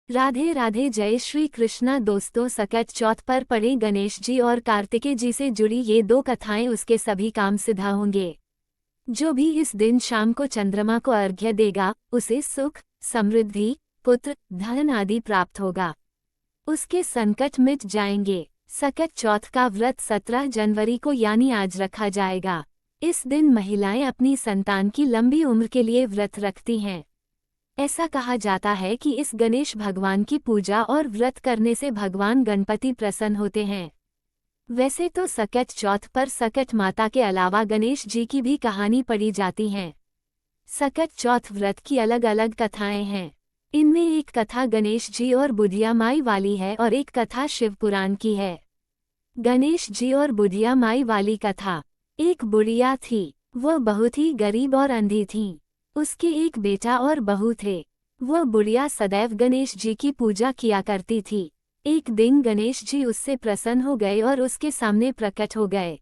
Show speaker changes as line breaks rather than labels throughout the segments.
राधे राधे, जय श्री कृष्णा। दोस्तों, सकट चौथ पर पड़े गणेश जी और कार्तिकेय जी से जुड़ी ये दो कथाएं उसके सभी काम सिद्ध होंगे। जो भी इस दिन शाम को चंद्रमा को अर्घ्य देगा उसे सुख, समृद्धि, पुत्र, धन आदि प्राप्त होगा। उसके संकट मिट जाएंगे। सकट चौथ का व्रत 17 जनवरी को यानी आज रखा जाएगा। इस दिन महिलाएं अपनी संतान की लंबी उम्र के लिए व्रत रखती हैं। ऐसा कहा जाता है कि इस गणेश भगवान की पूजा और व्रत करने से भगवान गणपति प्रसन्न होते हैं। वैसे तो सकट चौथ पर सकट माता के अलावा गणेश जी की भी कहानी पढ़ी जाती है। सकट चौथ व्रत की अलग अलग कथाएं हैं। इनमें एक कथा गणेश जी और बुढ़िया माई वाली है और एक कथा शिव पुराण की है। गणेश जी और बुढ़िया माई वाली कथा। एक बुढ़िया थी, वह बहुत ही गरीब और अंधी थी। उसके एक बेटा और बहू थे। वह बुढ़िया सदैव गणेश जी की पूजा किया करती थी। एक दिन गणेश जी उससे प्रसन्न हो गए और उसके सामने प्रकट हो गए।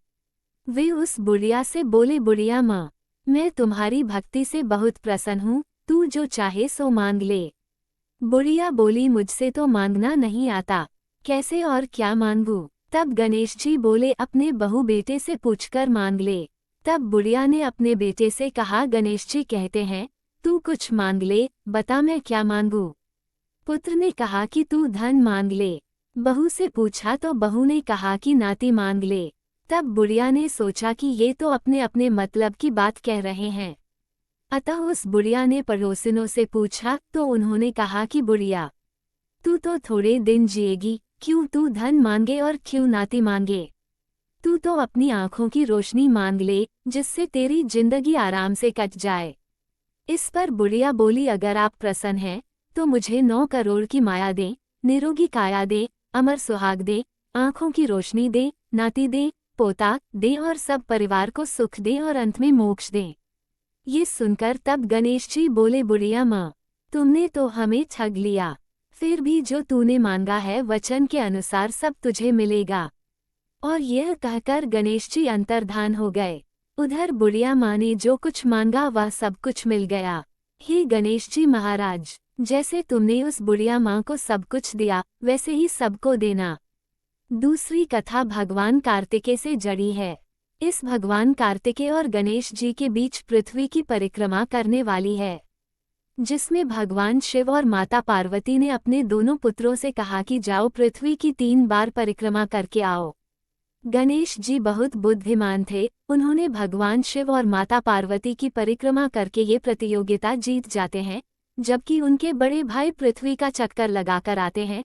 वे उस बुढ़िया से बोले, बुढ़िया माँ, मैं तुम्हारी भक्ति से बहुत प्रसन्न हूँ, तू जो चाहे सो मांग ले। बुढ़िया बोली, मुझसे तो मांगना नहीं आता, कैसे और क्या मांगूं? तब गणेश जी बोले, अपने बहू बेटे से पूछकर मांग ले। तब बुढ़िया ने अपने बेटे से कहा, गणेश जी कहते हैं तू कुछ मांग ले, बता मैं क्या मांगूं? पुत्र ने कहा कि तू धन मांग ले। बहू से पूछा तो बहू ने कहा कि नाती मांग ले। तब बुढ़िया ने सोचा कि ये तो अपने अपने मतलब की बात कह रहे हैं। अतः उस बुढ़िया ने पड़ोसिनों से पूछा तो उन्होंने कहा कि बुढ़िया, तू तो थोड़े दिन जिएगी, क्यों तू धन मांगे और क्यों नाती मांगे? तू तो अपनी आंखों की रोशनी मांग ले, जिससे तेरी जिंदगी आराम से कट जाए। इस पर बुढ़िया बोली, अगर आप प्रसन्न हैं तो मुझे 9 करोड़ की माया दे, निरोगी काया दे, अमर सुहाग दे, आंखों की रोशनी दे, नाती दे, पोता दे और सब परिवार को सुख दे और अंत में मोक्ष दे। ये सुनकर तब गणेश जी बोले, बुढ़िया माँ, तुमने तो हमें ठग लिया। फिर भी जो तूने मांगा है वचन के अनुसार सब तुझे मिलेगा। और यह कहकर गणेश जी अंतर्धान हो गए। उधर बुढ़िया माँ ने जो कुछ मांगा वह सब कुछ मिल गया। हे गणेश जी महाराज, जैसे तुमने उस बुढ़िया माँ को सब कुछ दिया वैसे ही सबको देना। दूसरी कथा भगवान कार्तिकेय से जड़ी है। इस भगवान कार्तिकेय और गणेश जी के बीच पृथ्वी की परिक्रमा करने वाली है, जिसमें भगवान शिव और माता पार्वती ने अपने दोनों पुत्रों से कहा कि जाओ पृथ्वी की 3 बार परिक्रमा करके आओ। गणेश जी बहुत बुद्धिमान थे, उन्होंने भगवान शिव और माता पार्वती की परिक्रमा करके ये प्रतियोगिता जीत जाते हैं, जबकि उनके बड़े भाई पृथ्वी का चक्कर लगाकर आते हैं।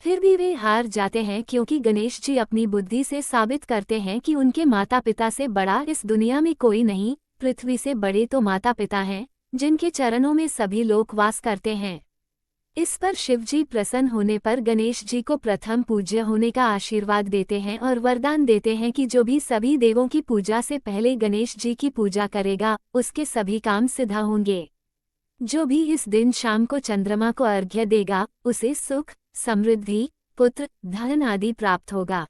फिर भी वे हार जाते हैं क्योंकि गणेश जी अपनी बुद्धि से साबित करते हैं कि उनके माता पिता से बड़ा इस दुनिया में कोई नहीं। पृथ्वी से बड़े तो माता पिता हैं, जिनके चरणों में सभी लोग वास करते हैं। इस पर शिवजी प्रसन्न होने पर गणेश जी को प्रथम पूज्य होने का आशीर्वाद देते हैं और वरदान देते हैं कि जो भी सभी देवों की पूजा से पहले गणेश जी की पूजा करेगा उसके सभी काम सिद्ध होंगे। जो भी इस दिन शाम को चंद्रमा को अर्घ्य देगा उसे सुख, समृद्धि, पुत्र, धन आदि प्राप्त होगा।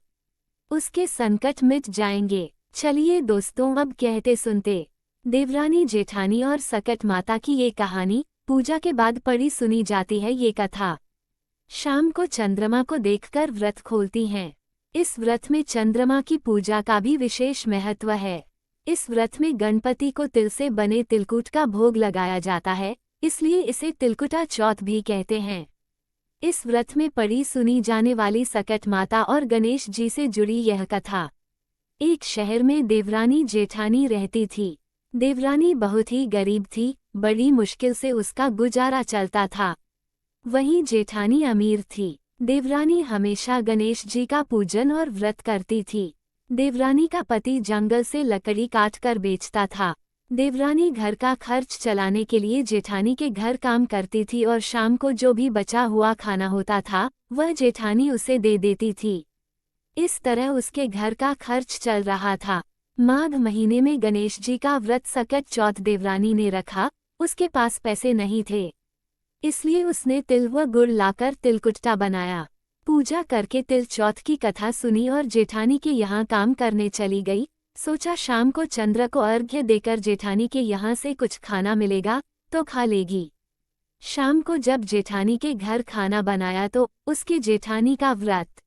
उसके संकट मिट जाएंगे। चलिए दोस्तों, अब कहते सुनते देवरानी जेठानी और सकट माता की ये कहानी पूजा के बाद पढ़ी सुनी जाती है। ये कथा शाम को चंद्रमा को देखकर व्रत खोलती हैं। इस व्रत में चंद्रमा की पूजा का भी विशेष महत्व है। इस व्रत में गणपति को तिल से बने तिलकुट का भोग लगाया जाता है, इसलिए इसे तिलकुटा चौथ भी कहते हैं। इस व्रत में पढ़ी सुनी जाने वाली सकट माता और गणेश जी से जुड़ी यह कथा। एक शहर में देवरानी जेठानी रहती थी। देवरानी बहुत ही गरीब थी, बड़ी मुश्किल से उसका गुजारा चलता था। वहीं जेठानी अमीर थी। देवरानी हमेशा गणेश जी का पूजन और व्रत करती थी। देवरानी का पति जंगल से लकड़ी काटकर बेचता था। देवरानी घर का खर्च चलाने के लिए जेठानी के घर काम करती थी और शाम को जो भी बचा हुआ खाना होता था वह जेठानी उसे दे देती थी। इस तरह उसके घर का खर्च चल रहा था। माघ महीने में गणेश जी का व्रत सकट चौथ देवरानी ने रखा। उसके पास पैसे नहीं थे, इसलिए उसने तिल व गुड़ लाकर तिलकुट्टा बनाया। पूजा करके तिल चौथ की कथा सुनी और जेठानी के यहाँ काम करने चली गई। सोचा शाम को चंद्र को अर्घ्य देकर जेठानी के यहाँ से कुछ खाना मिलेगा तो खा लेगी। शाम को जब जेठानी के घर खाना बनाया तो उसके जेठानी का व्रत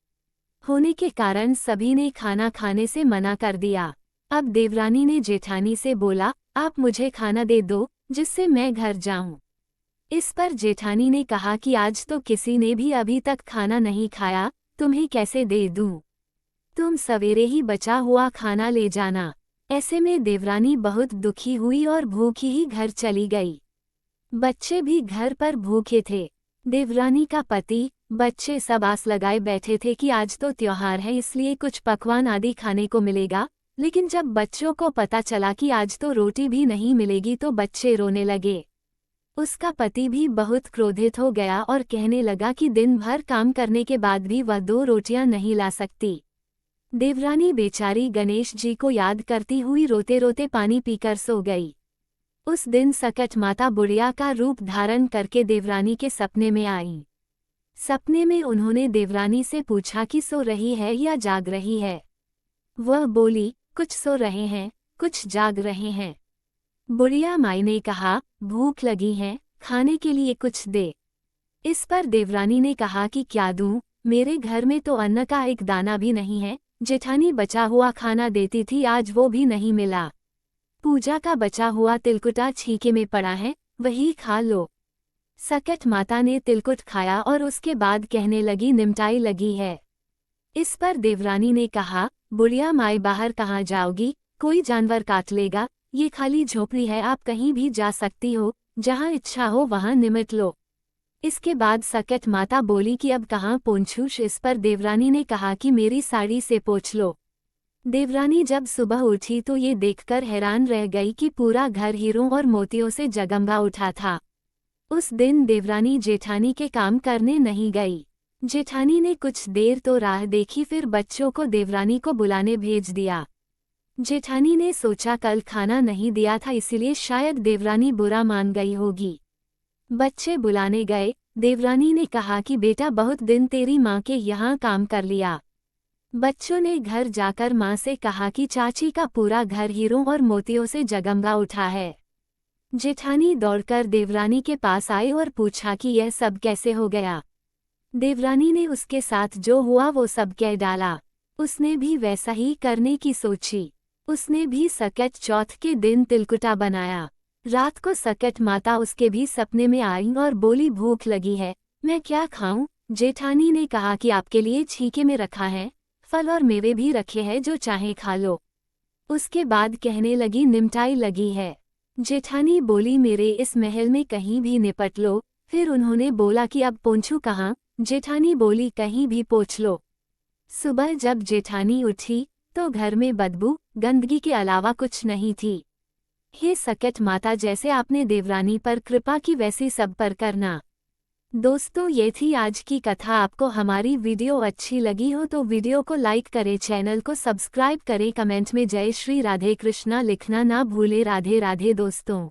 होने के कारण सभी ने खाना खाने से मना कर दिया। अब देवरानी ने जेठानी से बोला, आप मुझे खाना दे दो जिससे मैं घर जाऊं। इस पर जेठानी ने कहा कि आज तो किसी ने भी अभी तक खाना नहीं खाया, तुम्हें कैसे दे दूं? तुम सवेरे ही बचा हुआ खाना ले जाना। ऐसे में देवरानी बहुत दुखी हुई और भूखी ही घर चली गई। बच्चे भी घर पर भूखे थे। देवरानी का पति, बच्चे सब आस लगाए बैठे थे कि आज तो त्योहार है इसलिए कुछ पकवान आदि खाने को मिलेगा, लेकिन जब बच्चों को पता चला कि आज तो रोटी भी नहीं मिलेगी तो बच्चे रोने लगे। उसका पति भी बहुत क्रोधित हो गया और कहने लगा कि दिन भर काम करने के बाद भी वह 2 रोटियां नहीं ला सकती। देवरानी बेचारी गणेश जी को याद करती हुई रोते रोते पानी पीकर सो गई। उस दिन सकट माता बुढ़िया का रूप धारण करके देवरानी के सपने में आईं। सपने में उन्होंने देवरानी से पूछा कि सो रही है या जाग रही है। वह बोली, कुछ सो रहे हैं, कुछ जाग रहे हैं। बुढ़िया माई ने कहा, भूख लगी है, खाने के लिए कुछ दे। इस पर देवरानी ने कहा कि क्या दूं, मेरे घर में तो अन्न का एक दाना भी नहीं है। जेठानी बचा हुआ खाना देती थी, आज वो भी नहीं मिला। पूजा का बचा हुआ तिलकुटा छीके में पड़ा है, वही खा लो। सकट माता ने तिलकुट खाया और उसके बाद कहने लगी, निमटाई लगी है। इस पर देवरानी ने कहा, बुढ़िया माई बाहर कहाँ जाओगी, कोई जानवर काट लेगा, ये खाली झोपड़ी है, आप कहीं भी जा सकती हो, जहाँ इच्छा हो वहाँ निमट लो। इसके बाद सकट माता बोली कि अब कहाँ पोंछूं। इस पर देवरानी ने कहा कि मेरी साड़ी से पोंछ लो। देवरानी जब सुबह उठी तो ये देखकर हैरान रह गई कि पूरा घर हीरों और मोतियों से जगमगा उठा था। उस दिन देवरानी जेठानी के काम करने नहीं गई। जेठानी ने कुछ देर तो राह देखी, फिर बच्चों को देवरानी को बुलाने भेज दिया। जेठानी ने सोचा कल खाना नहीं दिया था इसलिए शायद देवरानी बुरा मान गई होगी। बच्चे बुलाने गए। देवरानी ने कहा कि बेटा बहुत दिन तेरी माँ के यहाँ काम कर लिया। बच्चों ने घर जाकर माँ से कहा कि चाची का पूरा घर हीरों और मोतियों से जगमगा उठा है। जेठानी दौड़कर देवरानी के पास आई और पूछा कि यह सब कैसे हो गया। देवरानी ने उसके साथ जो हुआ वो सब कह डाला। उसने भी वैसा ही करने की सोची। उसने भी सकट चौथ के दिन तिलकुटा बनाया। रात को सकट माता उसके भी सपने में आई और बोली, भूख लगी है, मैं क्या खाऊं? जेठानी ने कहा कि आपके लिए छीके में रखा है, फल और मेवे भी रखे हैं, जो चाहे खा लो। उसके बाद कहने लगी, निमटाई लगी है। जेठानी बोली, मेरे इस महल में कहीं भी निपट लो। फिर उन्होंने बोला कि अब पोंछूं कहाँ? जेठानी बोली, कहीं भी पोंछ लो। सुबह जब जेठानी उठी तो घर में बदबू, गंदगी के अलावा कुछ नहीं थी। हे सकट माता, जैसे आपने देवरानी पर कृपा की वैसे सब पर करना। दोस्तों, ये थी आज की कथा। आपको हमारी वीडियो अच्छी लगी हो तो वीडियो को लाइक करें, चैनल को सब्सक्राइब करें, कमेंट में जय श्री राधे कृष्णा लिखना ना भूले। राधे राधे दोस्तों।